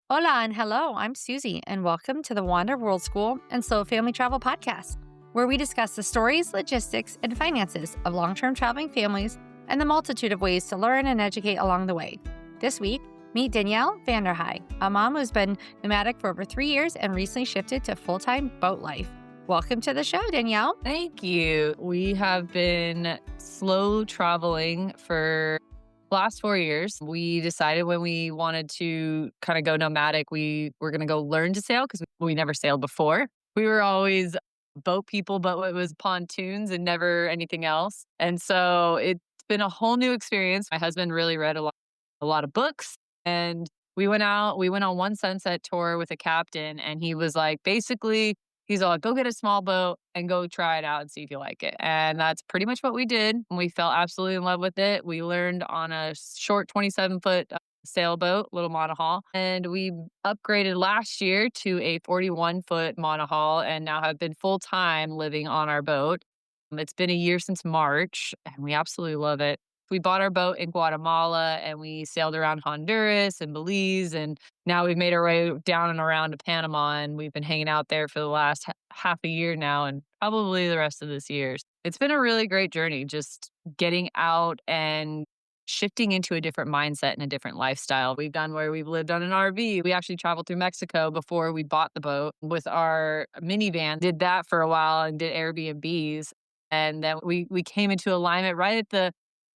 Hola and hello, I'm Susie, and welcome to the Wander World School and Slow Family Travel Podcast, where we discuss the stories, logistics, and finances of long-term traveling families and the multitude of ways to learn and educate along the way. This week, meet Danielle Vanderhei, a mom who's been nomadic for over 3 years and recently shifted to full-time boat life. Welcome to the show, Danielle. Thank you. We have been slow traveling for the last 4 years. We decided when we wanted to kind of go nomadic, we were going to go learn to sail because we never sailed before. We were always boat people, but it was pontoons and never anything else. And so it's been a whole new experience. My husband really read a lot of books, and we went on one sunset tour with a captain, and he was like, basically, he's all, go get a small boat and go try it out and see if you like it. And that's pretty much what we did. We fell absolutely in love with it. We learned on a short 27-foot sailboat, little monohull, and we upgraded last year to a 41-foot monohull and now have been full-time living on our boat. It's been a year since March, and we absolutely love it. We bought our boat in Guatemala and we sailed around Honduras and Belize, and now we've made our way down and around to Panama, and we've been hanging out there for the last half a year now and probably the rest of this year. It's been a really great journey, just getting out and shifting into a different mindset and a different lifestyle. We've done where we've lived on an RV. We actually traveled through Mexico before we bought the boat with our minivan, did that for a while and did Airbnbs. And then we came into alignment right at the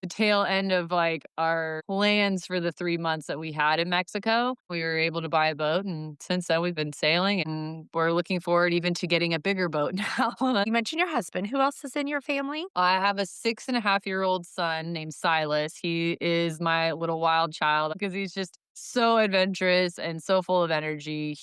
tail end of like our plans for the 3 months that we had in Mexico. We were able to buy a boat, and since then we've been sailing, and we're looking forward even to getting a bigger boat now. You mentioned your husband. Who else is in your family? I have a 6.5-year-old son named Silas. He is my little wild child because he's just so adventurous and so full of energy.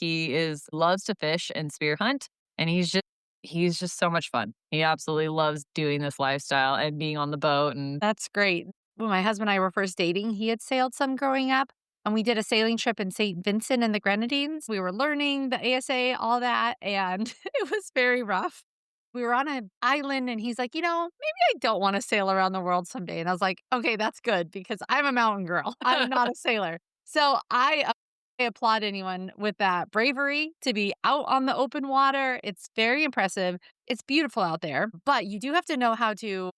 Loves to fish and spear hunt, and he's just so much fun. He absolutely loves doing this lifestyle and being on the boat. And That's great. When my husband and I were first dating, he had sailed some growing up, and we did a sailing trip in St. Vincent and the Grenadines. We were learning the ASA, all that, and it was very rough. We were on an island, and he's like, maybe I don't want to sail around the world someday. And I was like, okay, that's good because I'm a mountain girl. I'm not a sailor. So I applaud anyone with that bravery to be out on the open water. It's very impressive. It's beautiful out there, but you do have to know how to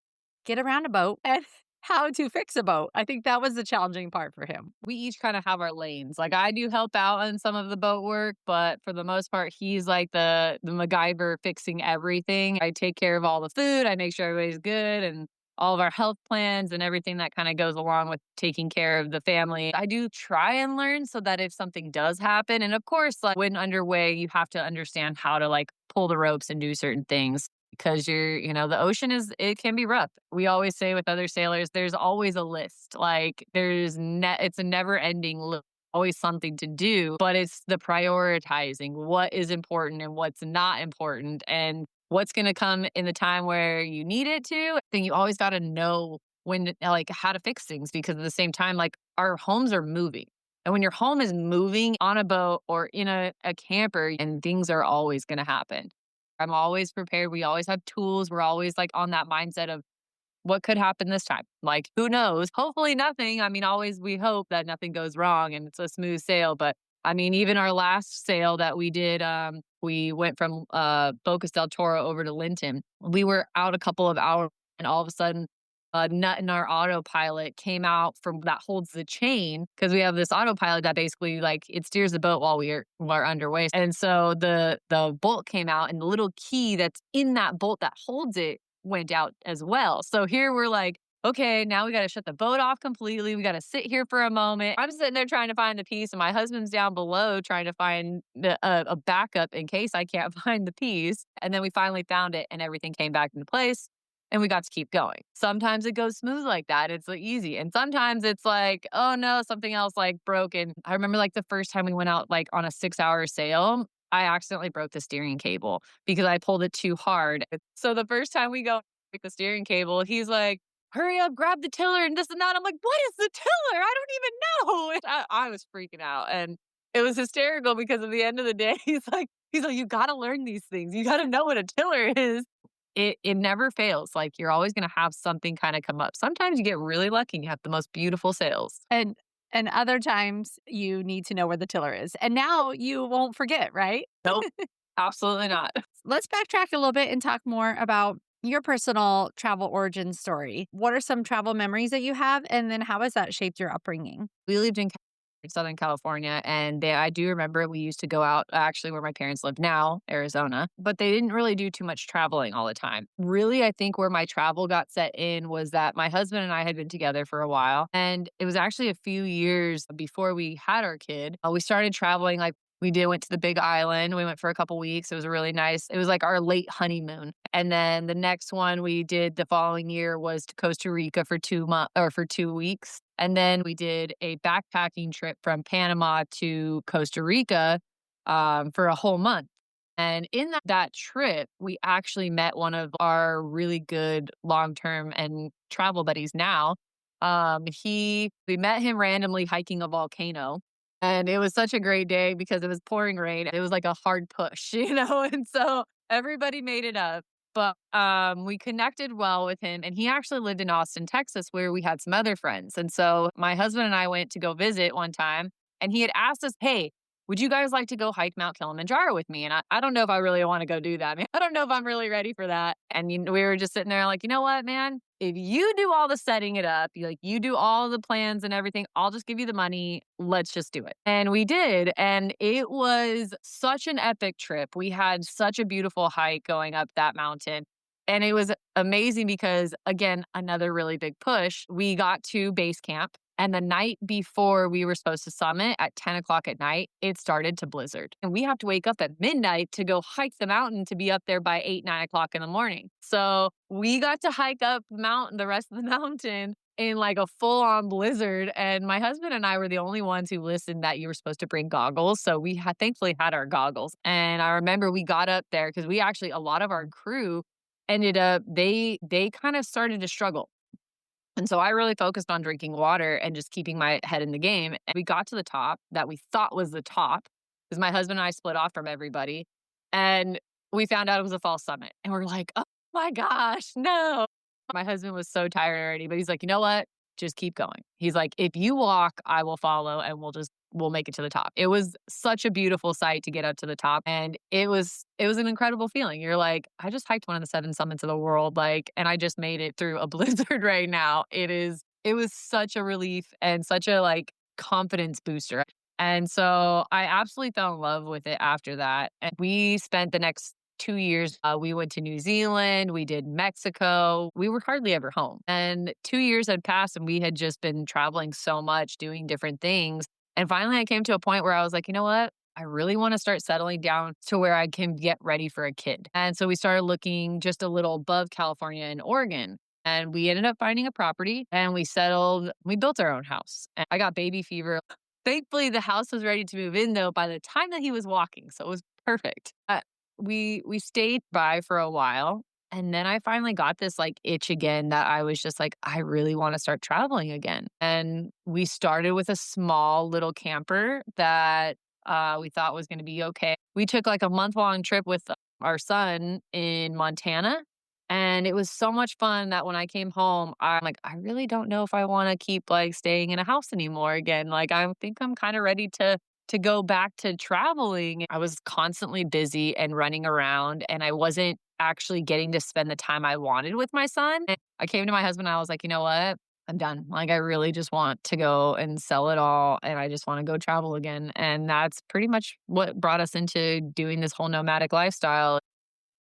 get around a boat and how to fix a boat. I think that was the challenging part for him. we each kind of have our lanes. Like I do help out on some of the boat work, but for the most part, he's like the MacGyver fixing everything. I take care of all the food. I make sure everybody's good and all of our health plans and everything that kind of goes along with taking care of the family. I do try and learn so that if something does happen, and of course, like when underway, you have to understand how to like pull the ropes and do certain things because the ocean it can be rough. We always say with other sailors, there's always a list. Like it's a never ending list. Always something to do, but it's the prioritizing what is important and what's not important. And what's going to come in the time where you need it to. Then you always got to know how to fix things because at the same time, like our homes are moving. And when your home is moving on a boat or in a camper, and things are always going to happen. I'm always prepared. We always have tools. We're always like on that mindset of what could happen this time. Like, who knows? Hopefully nothing. I mean, always we hope that nothing goes wrong and it's a smooth sail. But I mean, even our last sail that we did, we went from Bocas del Toro over to Linton. We were out a couple of hours, and all of a sudden, a nut in our autopilot came out from that holds the chain because we have this autopilot that basically like it steers the boat while we're underway. And so the bolt came out, and the little key that's in that bolt that holds it went out as well. So here we're like, okay, now we got to shut the boat off completely. We got to sit here for a moment. I'm sitting there trying to find the piece, and my husband's down below trying to find a backup in case I can't find the piece. And then we finally found it, and everything came back into place, and we got to keep going. Sometimes it goes smooth like that. It's like easy. And sometimes it's like, oh no, something else like broken. I remember like the first time we went out like on a 6-hour sail, I accidentally broke the steering cable because I pulled it too hard. So the first time we go break the steering cable, he's like, hurry up, grab the tiller and this and that. I'm like, what is the tiller? I don't even know. And I was freaking out. And it was hysterical because at the end of the day, he's like, you got to learn these things. You got to know what a tiller is. It never fails. Like you're always going to have something kind of come up. Sometimes you get really lucky and you have the most beautiful sails. And And other times you need to know where the tiller is. And now you won't forget, right? Nope, absolutely not. Let's backtrack a little bit and talk more about your personal travel origin story. What are some travel memories that you have? And then how has that shaped your upbringing? We lived in Southern California, and I do remember we used to go out actually where my parents live now, Arizona, but they didn't really do too much traveling all the time. Really, I think where my travel got set in was that my husband and I had been together for a while, and it was actually a few years before we had our kid. We started traveling like went to the Big Island. We went for a couple weeks. It was really nice. It was like our late honeymoon. And then the next one we did the following year was to Costa Rica for 2 months or for 2 weeks. And then we did a backpacking trip from Panama to Costa Rica for a whole month. And in that trip, we actually met one of our really good long term and travel buddies now. We met him randomly hiking a volcano. And it was such a great day because it was pouring rain. It was like a hard push, and so everybody made it up. But we connected well with him, and he actually lived in Austin, Texas, where we had some other friends. And so my husband and I went to go visit one time, and he had asked us, "Hey, would you guys like to go hike Mount Kilimanjaro with me?" And I don't know if I really want to go do that. I mean, I don't know if I'm really ready for that. And we were just sitting there like, you know what, man? If you do all the setting it up, you do all the plans and everything, I'll just give you the money. Let's just do it. And we did. And it was such an epic trip. We had such a beautiful hike going up that mountain. And it was amazing because, again, another really big push. We got to base camp. And the night before we were supposed to summit at 10 o'clock at night, it started to blizzard. And we have to wake up at midnight to go hike the mountain to be up there by 8, 9 o'clock in the morning. So we got to hike up the rest of the mountain in like a full on blizzard. And my husband and I were the only ones who listened that you were supposed to bring goggles. So we had thankfully had our goggles. And I remember we got up there because a lot of our crew ended up, they kind of started to struggle. And so I really focused on drinking water and just keeping my head in the game. And we got to the top that we thought was the top because my husband and I split off from everybody. And we found out it was a false summit. And we're like, oh my gosh, no. My husband was so tired already, but he's like, you know what? Just keep going. He's like, if you walk, I will follow and we'll make it to the top. It was such a beautiful sight to get up to the top. And it was an incredible feeling. You're like, I just hiked one of the 7 summits of the world, and I just made it through a blizzard right now. It was such a relief and such a confidence booster. And so I absolutely fell in love with it after that. And we spent the next 2 years, we went to New Zealand, we did Mexico. We were hardly ever home. And 2 years had passed and we had just been traveling so much, doing different things. And finally, I came to a point where I was like, you know what? I really want to start settling down to where I can get ready for a kid. And so we started looking just a little above California and Oregon. And we ended up finding a property and we built our own house. And I got baby fever. Thankfully, the house was ready to move in though by the time that he was walking. So it was perfect. We stayed by for a while. And then I finally got this itch again that I was just like, I really want to start traveling again. And we started with a small little camper that we thought was going to be okay. We took a month-long trip with our son in Montana. And it was so much fun that when I came home, I'm like, I really don't know if I want to keep staying in a house anymore again. I think I'm kind of ready to go back to traveling. I was constantly busy and running around, and I wasn't actually getting to spend the time I wanted with my son. And I came to my husband and I was like, you know what? I'm done. I really just want to go and sell it all, and I just want to go travel again. And that's pretty much what brought us into doing this whole nomadic lifestyle.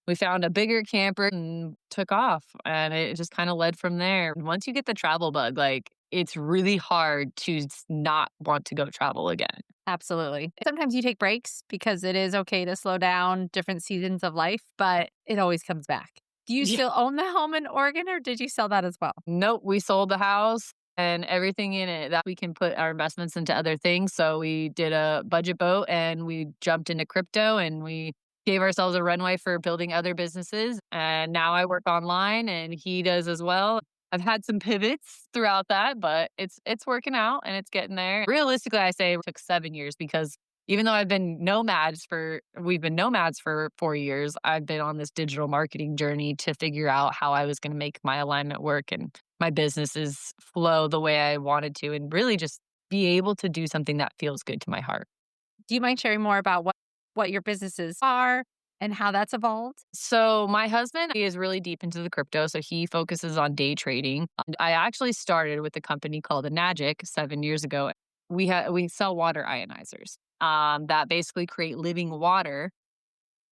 We found a bigger camper and took off, and it just kind of led from there. Once you get the travel bug, it's really hard to not want to go travel again. Absolutely. Sometimes you take breaks because it is okay to slow down different seasons of life, but it always comes back. Do you Yeah. still own the home in Oregon or did you sell that as well? Nope, we sold the house and everything in it that we can put our investments into other things. So we did a budget boat and we jumped into crypto and we gave ourselves a runway for building other businesses. And now I work online and he does as well. I've had some pivots throughout that, but it's working out and it's getting there. Realistically, I say it took 7 years because even though we've been nomads for 4 years, I've been on this digital marketing journey to figure out how I was going to make my alignment work and my businesses flow the way I wanted to, and really just be able to do something that feels good to my heart. Do you mind sharing more about what your businesses are and how that's evolved? So my husband is really deep into the crypto, so he focuses on day trading. I actually started with a company called Enagic 7 years ago. We sell water ionizers that basically create living water.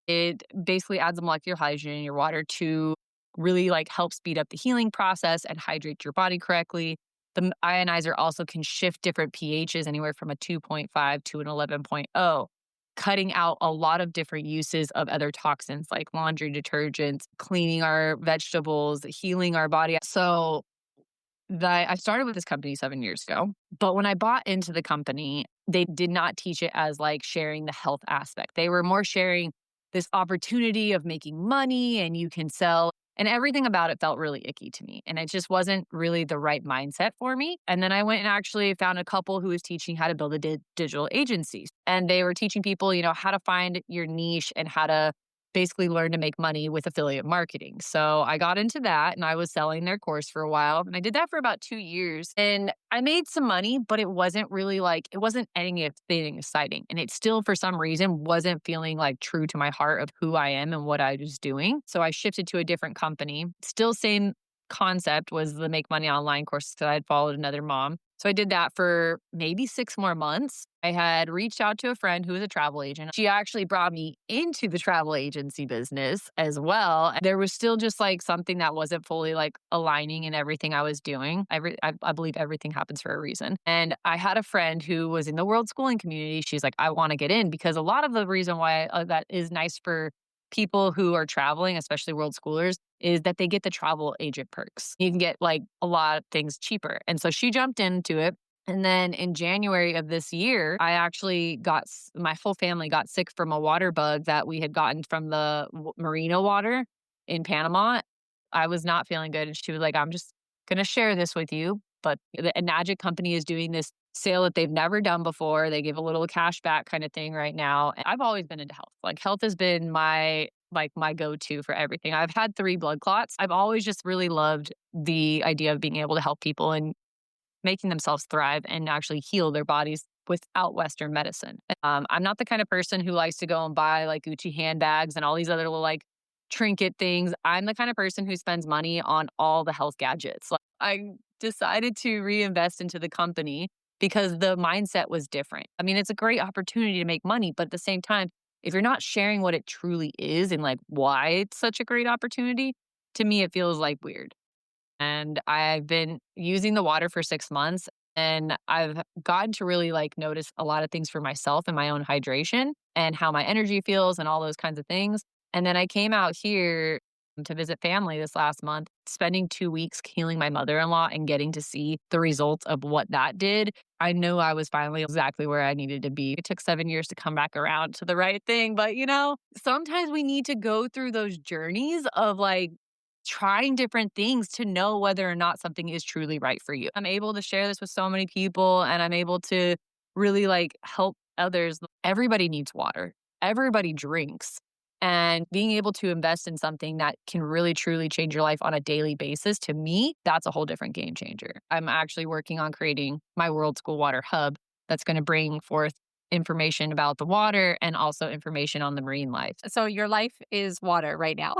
It basically adds a molecular hydrogen in your water to really like help speed up the healing process and hydrate your body correctly. The ionizer also can shift different pHs anywhere from a 2.5 to an 11.0, cutting out a lot of different uses of other toxins like laundry detergents, cleaning our vegetables, healing our body. So that I started with this company 7 years ago, but when I bought into the company, they did not teach it as, like, sharing the health aspect. They were more sharing this opportunity of making money and you can sell, and everything about it felt really icky to me, and it just wasn't really the right mindset for me, and then I went and actually found a couple who was teaching how to build a digital agency, and they were teaching people, how to find your niche and how to basically learn to make money with affiliate marketing. So I got into that and I was selling their course for a while. And I did that for about 2 years. And I made some money, but it wasn't really like, it wasn't anything exciting. And it still, for some reason, wasn't feeling like true to my heart of who I am and what I was doing. So I shifted to a different company. Still same concept was the make money online course that I had followed another mom. So I did that for maybe 6 more months. I had reached out to a friend who was a travel agent. She actually brought me into the travel agency business as well. There was still just like something that wasn't fully like aligning in everything I was doing. I believe everything happens for a reason. And I had a friend who was in the world schooling community. She's like, I want to get in because a lot of the reason why that is nice for people who are traveling, especially world schoolers, is that they get the travel agent perks. You can get like a lot of things cheaper. And so she jumped into it. And then in January of this year, I actually my whole family got sick from a water bug that we had gotten from the marina water in Panama. I was not feeling good. And she was like, I'm just going to share this with you. But the Enagic company is doing this sale that they've never done before. They give a little cash back kind of thing right now. And I've always been into health. Like health has been my go-to for everything. I've had 3 blood clots. I've always just really loved the idea of being able to help people and making themselves thrive and actually heal their bodies without Western medicine. I'm not the kind of person who likes to go and buy like Gucci handbags and all these other little like trinket things. I'm the kind of person who spends money on all the health gadgets. Like, I decided to reinvest into the company because the mindset was different. I mean, it's a great opportunity to make money, but at the same time, if you're not sharing what it truly is and like why it's such a great opportunity, to me, it feels like weird. And I've been using the water for 6 months and I've gotten to really like notice a lot of things for myself and my own hydration and how my energy feels and all those kinds of things. And then I came out here to visit family this last month, spending 2 weeks healing my mother in law and getting to see the results of what that did. I knew I was finally exactly where I needed to be. It took 7 years to come back around to the right thing. But, sometimes we need to go through those journeys of like, trying different things to know whether or not something is truly right for you. I'm able to share this with so many people and I'm able to really like help others. Everybody needs water. Everybody drinks. And being able to invest in something that can really truly change your life on a daily basis, to me, that's a whole different game changer. I'm actually working on creating my World School Water Hub that's going to bring forth information about the water and also information on the marine life. So your life is water right now.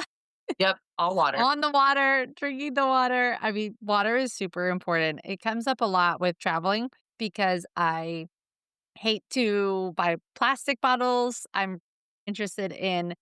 Yep, all water. On the water, drinking the water. I mean, water is super important. It comes up a lot with traveling because I hate to buy plastic bottles. I'm interested in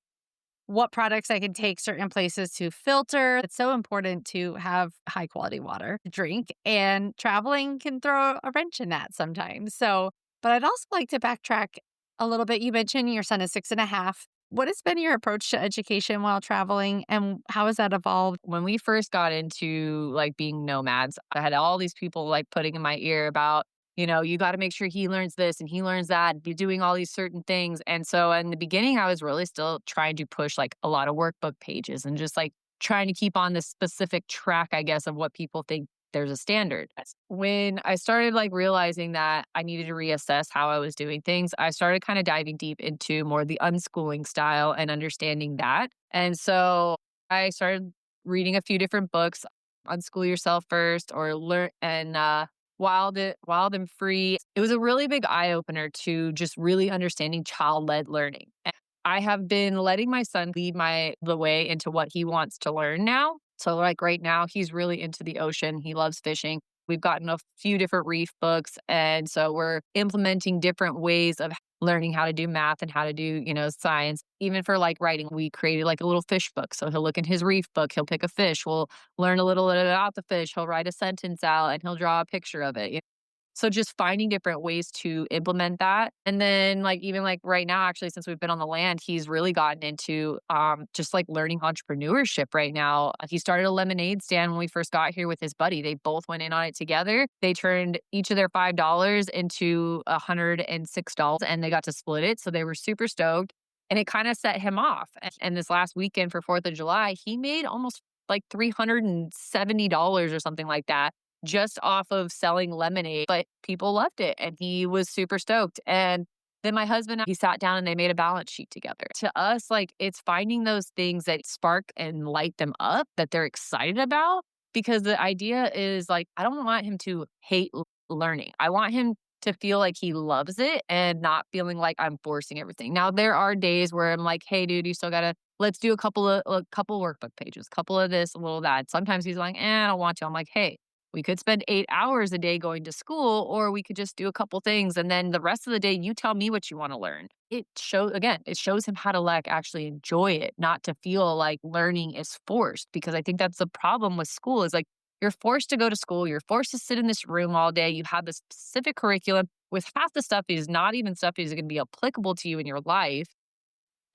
what products I can take certain places to filter. It's so important to have high quality water to drink, and traveling can throw a wrench in that sometimes. So, but I'd also like to backtrack a little bit. You mentioned your son is 6.5. What has been your approach to education while traveling, and how has that evolved? When we first got into like being nomads, I had all these people like putting in my ear about, you got to make sure he learns this and he learns that, be doing all these certain things. And so in the beginning, I was really still trying to push like a lot of workbook pages and just like trying to keep on this specific track, I guess, of what people think there's a standard. When I started like realizing that I needed to reassess how I was doing things, I started kind of diving deep into more the unschooling style and understanding that. And so I started reading a few different books, Unschool Yourself First or Learn and wild and free. It was a really big eye opener to just really understanding child-led learning. And I have been letting my son lead the way into what he wants to learn now. So like right now he's really into the ocean. He loves fishing. We've gotten a few different reef books, and so we're implementing different ways of learning how to do math and how to do, science. Even for like writing, we created like a little fish book. So he'll look in his reef book, he'll pick a fish, we'll learn a little bit about the fish, he'll write a sentence out and he'll draw a picture of it. So just finding different ways to implement that. And then like even like right now, actually, since we've been on the land, he's really gotten into just like learning entrepreneurship right now. He started a lemonade stand when we first got here with his buddy. They both went in on it together. They turned each of their $5 into $106 and they got to split it. So they were super stoked. And it kind of set him off. And this last weekend for 4th of July, he made almost like $370 or something like that just off of selling lemonade, but people loved it and he was super stoked. And then my husband, he sat down and they made a balance sheet together. To us, like it's finding those things that spark and light them up that they're excited about, because the idea is like, I don't want him to hate learning. I want him to feel like he loves it and not feeling like I'm forcing everything. Now there are days where I'm like, hey dude, you still gotta, let's do a couple workbook pages, couple of this, a little of that. Sometimes he's like, I don't want to. I'm like, hey, we could spend 8 hours a day going to school, or we could just do a couple things. And then the rest of the day, you tell me what you want to learn. It shows him how to like actually enjoy it, not to feel like learning is forced. Because I think that's the problem with school is like, you're forced to go to school. You're forced to sit in this room all day. You have this specific curriculum with half the stuff is not even stuff that is going to be applicable to you in your life.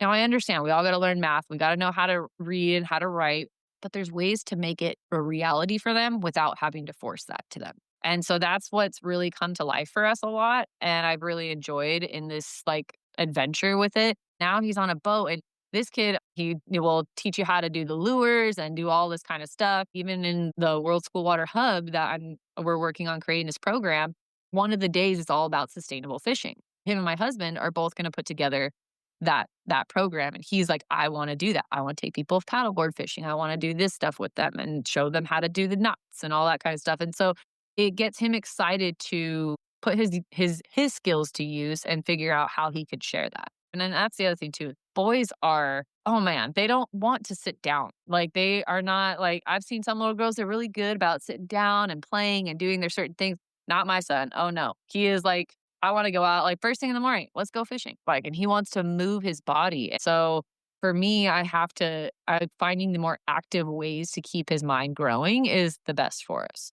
Now, I understand we all got to learn math. We got to know how to read and how to write, but there's ways to make it a reality for them without having to force that to them. And so that's what's really come to life for us a lot. And I've really enjoyed in this like adventure with it. Now he's on a boat and this kid, he will teach you how to do the lures and do all this kind of stuff. Even in the World School Water Hub we're working on creating this program, one of the days is all about sustainable fishing. Him and my husband are both going to put together that program. And he's like, I want to do that. I want to take people paddleboard fishing. I want to do this stuff with them and show them how to do the nuts and all that kind of stuff. And so it gets him excited to put his skills to use and figure out how he could share that. And then that's the other thing too. Boys are, oh man, they don't want to sit down. Like they are not like, I've seen some little girls, they're really good about sitting down and playing and doing their certain things. Not my son. Oh no. He is like, I want to go out like first thing in the morning. Let's go fishing. Like, and he wants to move his body. So for me, I'm finding the more active ways to keep his mind growing is the best for us.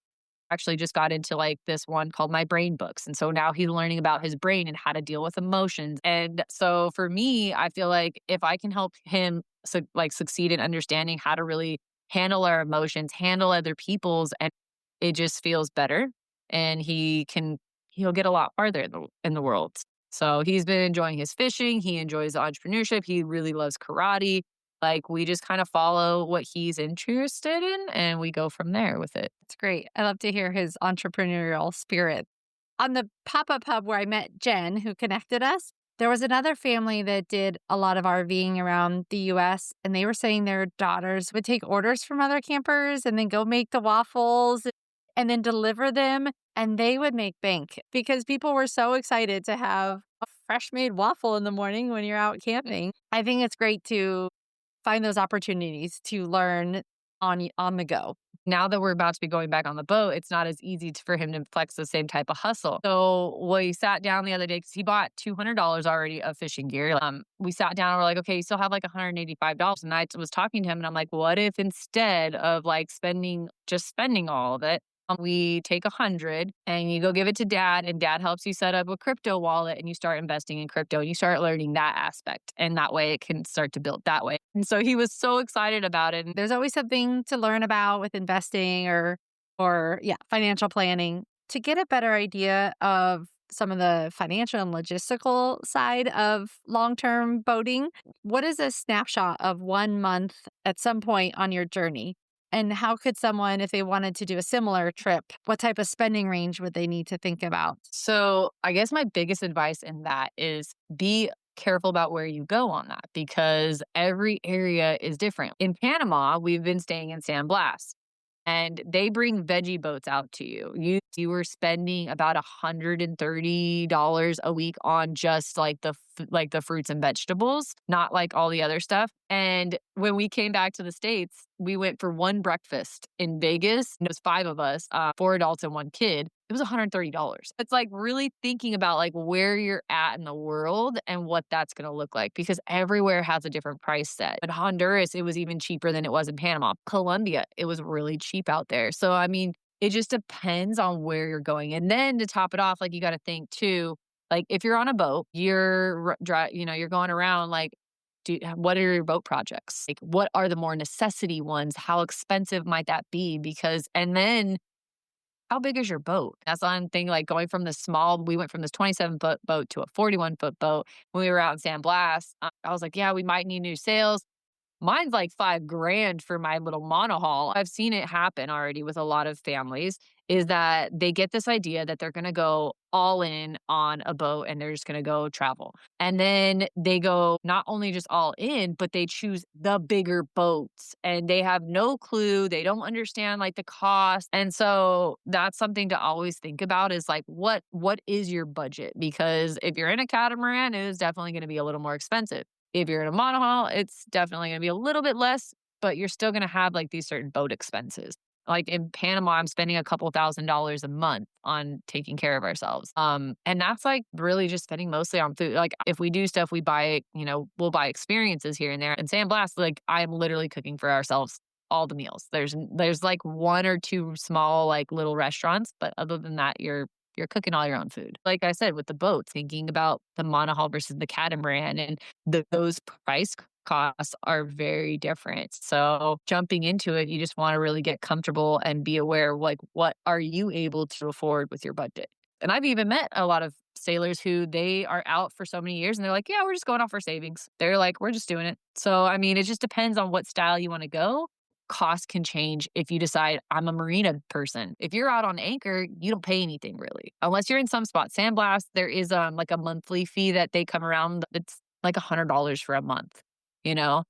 Actually just got into like this one called My Brain Books. And so now he's learning about his brain and how to deal with emotions. And so for me, I feel like if I can help him succeed in understanding how to really handle our emotions, handle other people's, and it just feels better. And he'll get a lot farther in the world. So he's been enjoying his fishing. He enjoys entrepreneurship. He really loves karate. Like we just kind of follow what he's interested in and we go from there with it. It's great. I love to hear his entrepreneurial spirit. On the pop-up hub where I met Jen, who connected us, there was another family that did a lot of RVing around the US, and they were saying their daughters would take orders from other campers and then go make the waffles and then deliver them, and they would make bank because people were so excited to have a fresh made waffle in the morning when you're out camping. I think it's great to find those opportunities to learn on the go. Now that we're about to be going back on the boat, it's not as easy for him to flex the same type of hustle. So we sat down the other day because he bought $200 already of fishing gear. We sat down and we're like, okay, you still have like $185. And I was talking to him and I'm like, what if instead of like spending all of it, we take 100 and you go give it to dad and dad helps you set up a crypto wallet and you start investing in crypto and you start learning that aspect. And that way it can start to build that way. And so he was so excited about it. And there's always something to learn about with investing or financial planning to get a better idea of some of the financial and logistical side of long-term boating. What is a snapshot of 1 month at some point on your journey? And how could someone, if they wanted to do a similar trip, what type of spending range would they need to think about? So I guess my biggest advice in that is be careful about where you go on that because every area is different. In Panama, we've been staying in San Blas. and they bring veggie boats out to you. You were spending about $130 a week on just like like the fruits and vegetables, not like all the other stuff. And when we came back to the States, we went for one breakfast in Vegas. And it was five of us, four adults and one kid. It was $130. It's like really thinking about like where you're at in the world and what that's going to look like because everywhere has a different price set. But Honduras, it was even cheaper than it was in Panama. Colombia, it was really cheap out there. So, I mean, it just depends on where you're going. And then to top it off, like you got to think too, like if you're on a boat, you're going around like, what are your boat projects? Like, what are the more necessity ones? How expensive might that be? And then how big is your boat? That's one thing, like going from we went from this 27-foot boat to a 41-foot boat. When we were out in San Blas, I was like, yeah, we might need new sails. Mine's like 5 grand for my little monohull. I've seen it happen already with a lot of families is that they get this idea that they're going to go all in on a boat and they're just going to go travel. And then they go not only just all in, but they choose the bigger boats and they have no clue. They don't understand like the cost. And so that's something to always think about is like, what is your budget? Because if you're in a catamaran, it is definitely going to be a little more expensive. If you're in a monohull, it's definitely gonna be a little bit less, but you're still gonna have, like, these certain boat expenses. Like, in Panama, I'm spending a couple $1,000s a month on taking care of ourselves, and that's, like, really just spending mostly on food. Like, if we do stuff, we'll buy experiences here and there. In San Blas, like, I'm literally cooking for ourselves all the meals. There's, like, 1 or 2 small, like, little restaurants, but other than that, you're cooking all your own food. Like I said, with the boat, thinking about the monohull versus the catamaran and those price costs are very different. So jumping into it, you just want to really get comfortable and be aware of like what are you able to afford with your budget. And I've even met a lot of sailors who they are out for so many years and they're like, yeah, we're just going off our savings. They're like, we're just doing it. So I mean, it just depends on what style you want to go. Cost can change if you decide I'm a marina person. If you're out on anchor, you don't pay anything really. Unless you're in some spot. Sandblast, there is like a monthly fee that they come around. It's like $100 for a month, you know?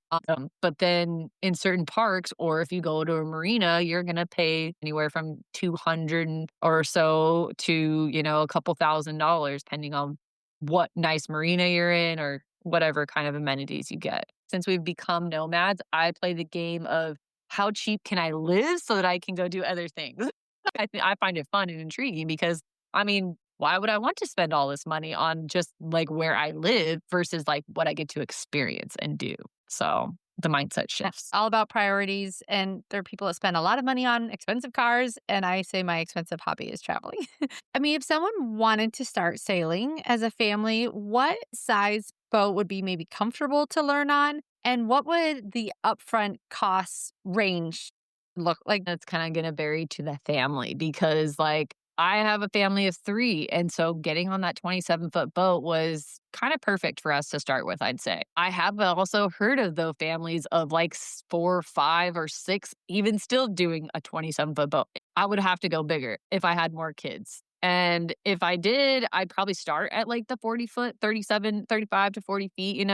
But then in certain parks, or if you go to a marina, you're gonna pay anywhere from 200 or so to, a couple $1,000s, depending on what nice marina you're in or whatever kind of amenities you get. Since we've become nomads, I play the game of how cheap can I live so that I can go do other things? I find it fun and intriguing because, I mean, why would I want to spend all this money on just like where I live versus like what I get to experience and do? So the mindset shifts. All about priorities. And there are people that spend a lot of money on expensive cars. And I say my expensive hobby is traveling. I mean, if someone wanted to start sailing as a family, what size boat would be maybe comfortable to learn on? And what would the upfront cost range look like? That's kind of going to vary to the family because, like, I have a family of three. And so getting on that 27-foot boat was kind of perfect for us to start with, I'd say. I have also heard of those families of like 4, 5, or 6, even still doing a 27-foot boat. I would have to go bigger if I had more kids. And if I did, I'd probably start at like the 40-foot, 37, 35 to 40 feet.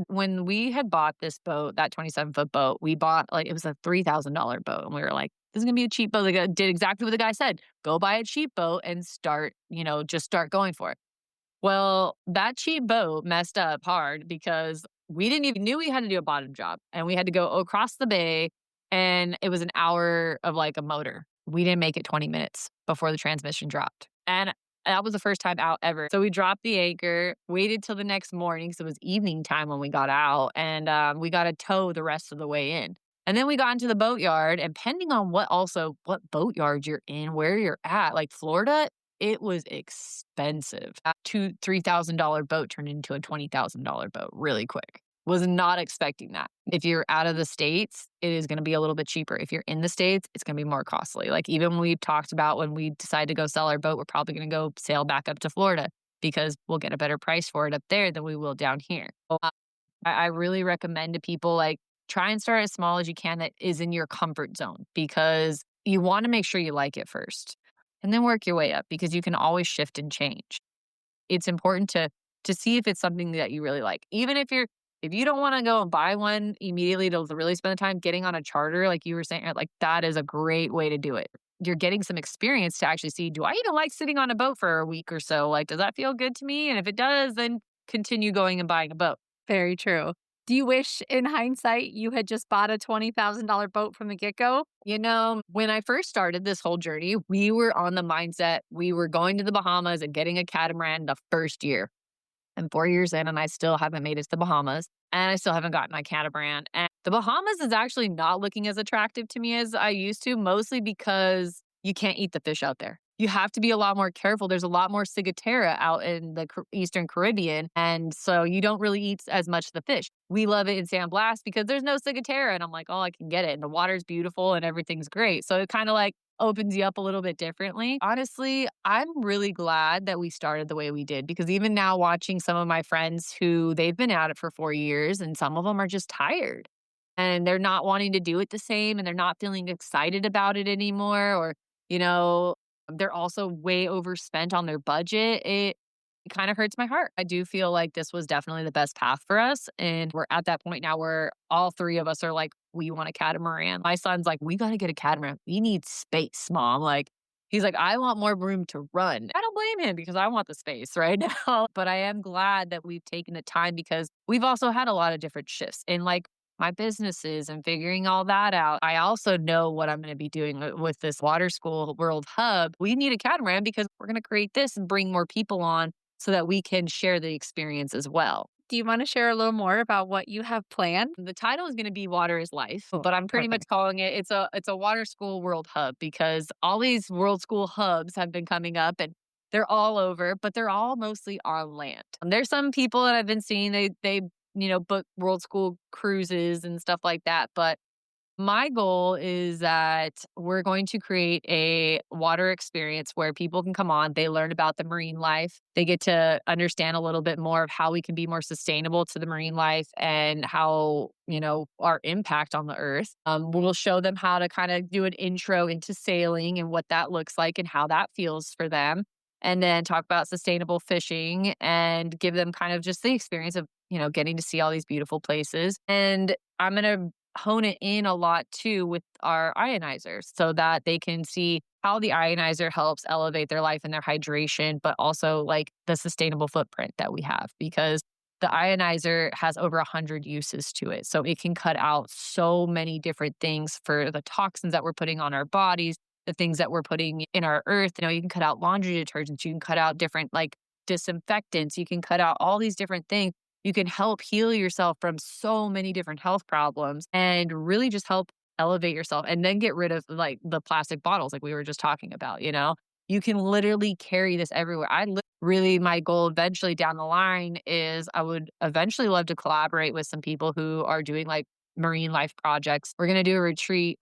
When we had bought this boat, that 27-foot boat, we bought like it was a $3,000 boat. And we were like, this is going to be a cheap boat. They did exactly what the guy said. Go buy a cheap boat and just start going for it. Well, that cheap boat messed up hard because we didn't even knew we had to do a bottom job and we had to go across the bay and it was an hour of like a motor. We didn't make it 20 minutes before the transmission dropped. And that was the first time out ever. So we dropped the anchor, waited till the next morning. So it was evening time when we got out and we got to tow the rest of the way in. And then we got into the boatyard and depending on what boatyard you're in, where you're at, like Florida, it was expensive. A $2,000-$3,000 boat turned into a $20,000 boat really quick. Was not expecting that. If you're out of the States, it is going to be a little bit cheaper. If you're in the States, it's going to be more costly. Like even when we've talked about when we decide to go sell our boat, we're probably going to go sail back up to Florida because we'll get a better price for it up there than we will down here. I really recommend to people like try and start as small as you can that is in your comfort zone because you want to make sure you like it first and then work your way up because you can always shift and change. It's important to see if it's something that you really like. Even if you're if you don't want to go and buy one immediately to really spend the time getting on a charter, like you were saying, like that is a great way to do it. You're getting some experience to actually see, do I even like sitting on a boat for a week or so? Like, does that feel good to me? And if it does, then continue going and buying a boat. Very true. Do you wish in hindsight you had just bought a $20,000 boat from the get-go? When I first started this whole journey, we were on the mindset we were going to the Bahamas and getting a catamaran the first year. I'm 4 years in and I still haven't made it to the Bahamas, and I still haven't gotten my catamaran. And the Bahamas is actually not looking as attractive to me as I used to, mostly because you can't eat the fish out there. You have to be a lot more careful. There's a lot more ciguatera out in the Eastern Caribbean, and so you don't really eat as much of the fish. We love it in San Blas because there's no ciguatera, and I'm like, oh, I can get it, and the water's beautiful and everything's great. So it kind of like opens you up a little bit differently. Honestly, I'm really glad that we started the way we did because even now watching some of my friends who they've been at it for 4 years and some of them are just tired and they're not wanting to do it the same and they're not feeling excited about it anymore or you know, they're also way overspent on their budget. It kind of hurts my heart. I do feel like this was definitely the best path for us. And we're at that point now where all three of us are like, we want a catamaran. My son's like, we got to get a catamaran. We need space, mom. Like, he's like, I want more room to run. I don't blame him because I want the space right now. But I am glad that we've taken the time because we've also had a lot of different shifts in like my businesses and figuring all that out. I also know what I'm going to be doing with this water school world hub. We need a catamaran because we're going to create this and bring more people on so that we can share the experience as well. Do you wanna share a little more about what you have planned? The title is going to be Water is Life, Oh, but I'm pretty much perfect. calling it it's a water school world hub because all these world school hubs have been coming up and they're all over, but they're all mostly on land. There's some people that I've been seeing they book world school cruises and stuff like that, but my goal is that we're going to create a water experience where people can come on, they learn about the marine life, they get to understand a little bit more of how we can be more sustainable to the marine life and how, our impact on the earth. We'll show them how to kind of do an intro into sailing and what that looks like and how that feels for them. And then talk about sustainable fishing and give them kind of just the experience of, getting to see all these beautiful places. And I'm going to hone it in a lot too with our ionizers so that they can see how the ionizer helps elevate their life and their hydration, but also like the sustainable footprint that we have because the ionizer has over 100 uses to it. So it can cut out so many different things for the toxins that we're putting on our bodies, the things that we're putting in our earth. You can cut out laundry detergents, you can cut out different like disinfectants, you can cut out all these different things you can help heal yourself from so many different health problems and really just help elevate yourself and then get rid of like the plastic bottles like we were just talking about. You can literally carry this everywhere. Really my goal eventually down the line is I would eventually love to collaborate with some people who are doing like marine life projects. We're going to do a retreat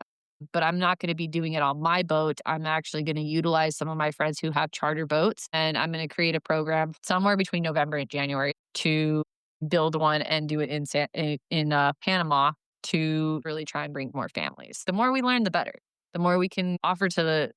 but I'm not going to be doing it on my boat. I'm actually going to utilize some of my friends who have charter boats and I'm going to create a program somewhere between November and January to build one and do it in Panama to really try and bring more families. The more we learn, the better. The more we can offer to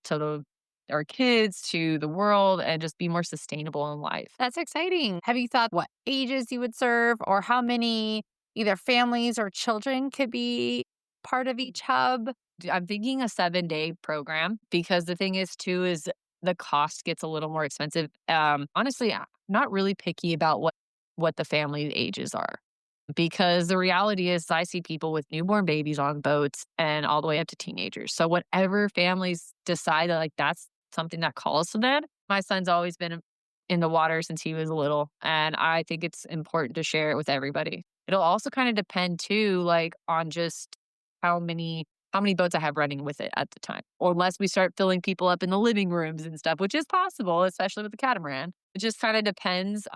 our kids, to the world, and just be more sustainable in life. That's exciting. Have you thought what ages you would serve or how many either families or children could be part of each hub? I'm thinking a 7-day program because the thing is too is the cost gets a little more expensive. Honestly, I'm not really picky about what the family ages are because the reality is I see people with newborn babies on boats and all the way up to teenagers. So whatever families decide that like that's something that calls to them. My son's always been in the water since he was little, and I think it's important to share it with everybody. It'll also kind of depend too, like on just how many how many boats I have running with it at the time. Or unless we start filling people up in the living rooms and stuff, which is possible, especially with the catamaran. It just kind of depends,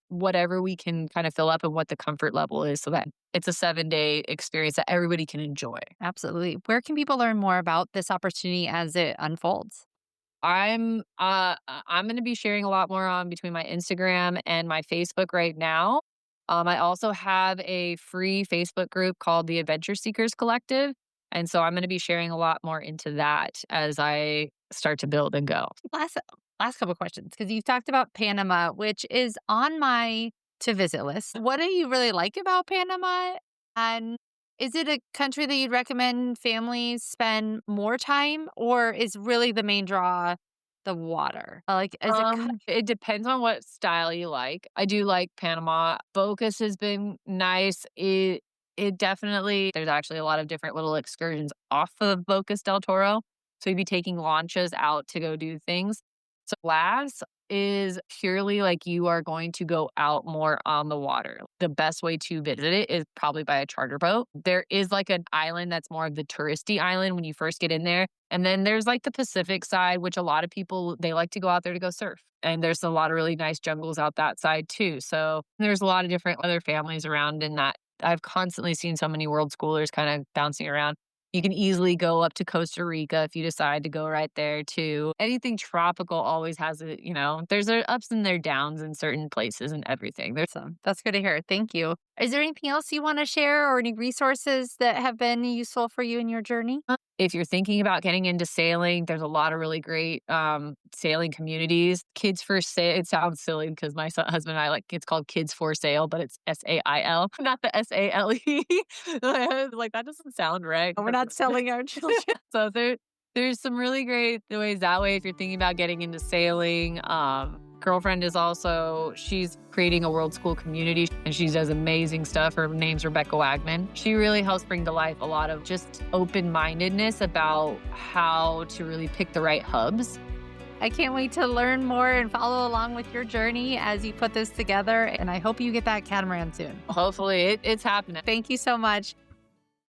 whatever we can kind of fill up and what the comfort level is so that it's a 7-day experience that everybody can enjoy. Absolutely. Where can people learn more about this opportunity as it unfolds? I'm going to be sharing a lot more on between my Instagram and my Facebook right now. I also have a free Facebook group called the Adventure Seekers Collective. And so I'm going to be sharing a lot more into that as I start to build and go. Last last couple questions because you talked about Panama, which is on my to visit list. What do you really like about Panama? And is it a country that you'd recommend families spend more time, or is really the main draw the water? Like, is it It depends on what style you like. I do like Panama. Focus has been nice. It definitely there's actually a lot of different little excursions off of Bocas del Toro. So you'd be taking launches out to go do things. So Glass is purely like you are going to go out more on the water. The best way to visit it is probably by a charter boat. There is like an island that's more of the touristy island when you first get in there. And then there's like the Pacific side, which a lot of people they like to go out there to go surf. And there's a lot of really nice jungles out that side too. So there's a lot of different other families around in that. I've constantly seen so many world schoolers kind of bouncing around. You can easily go up to Costa Rica if you decide to go right there too. Anything tropical always has there's their ups and their downs in certain places and everything. There's awesome? That's good to hear. Thank you. Is there anything else you want to share or any resources that have been useful for you in your journey? If you're thinking about getting into sailing, there's a lot of really great sailing communities. Kids for Sail. It sounds silly because my husband and I like it's called Kids for Sail, but it's SAIL, not the SALE. Like that doesn't sound right. We're not selling our children. So there's some really great ways that way if you're thinking about getting into sailing. Girlfriend is also she's creating a world school community and she does amazing stuff. Her name's Rebecca Wagman. She really helps bring to life a lot of just open-mindedness about how to really pick the right hubs. I can't wait to learn more and follow along with your journey as you put this together. And I hope you get that catamaran soon. Hopefully it's happening. Thank you so much.